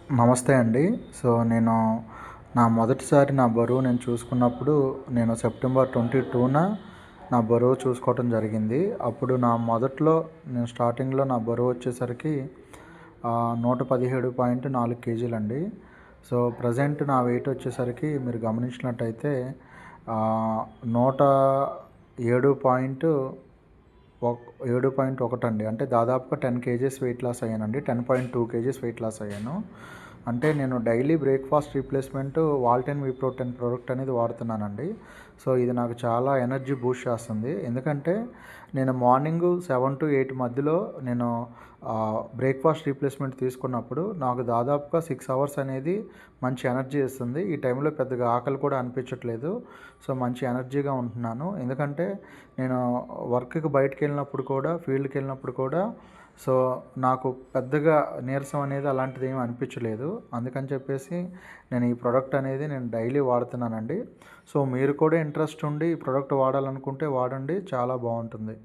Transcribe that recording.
నమస్తే అండి. నేను నా మొదటిసారి నా బరువు నేను చూసుకున్నప్పుడు నేను సెప్టెంబర్ 22న నా బరువు చూసుకోవటం జరిగింది. అప్పుడు నేను స్టార్టింగ్‌లో నా బరువు వచ్చేసరికి 117.4 కేజీలండి. ప్రెజెంట్ నా వెయిట్ వచ్చేసరికి మీరు గమనించినట్టయితే 107 7.1 అండి. అంటే దాదాపుగా 10 కేజీస్ వెయిట్ లాస్ అయ్యానండి. 10.2 కేజీస్ వెయిట్ లాస్ అయ్యాను. అంటే నేను డైలీ బ్రేక్‌ఫాస్ట్ రీప్లేస్‌మెంట్ వాల్టెన్ వి ప్రోటీన్ ప్రోడక్ట్ అనేది వాడుతున్నానండి. ఇది నాకు చాలా ఎనర్జీ బూస్ట్ చేస్తుంది. ఎందుకంటే నేను మార్నింగ్ 7-8 మధ్యలో నేను బ్రేక్‌ఫాస్ట్ రీప్లేస్‌మెంట్ తీసుకున్నప్పుడు నాకు దాదాపుగా 6 అవర్స్ అనేది మంచి ఎనర్జీ ఇస్తుంది. ఈ టైంలో పెద్దగా ఆకలి కూడా అనిపించట్లేదు. మంచి ఎనర్జీగా ఉంటున్నాను. ఎందుకంటే నేను వర్క్‌కి బయటికెళ్ళినప్పుడు కూడా, ఫీల్డ్‌కి వెళ్ళినప్పుడు కూడా నాకు పెద్దగా నీరసం అనేది అలాంటిది ఏమీ అనిపించలేదు. అందుకని చెప్పేసి నేను ఈ ప్రోడక్ట్ అనేది నేను డైలీ వాడుతున్నానండి. మీరు కూడా ఇంట్రెస్ట్ ఉండి ఈ ప్రోడక్ట్ వాడాలనుకుంటే వాడండి, చాలా బాగుంటుంది.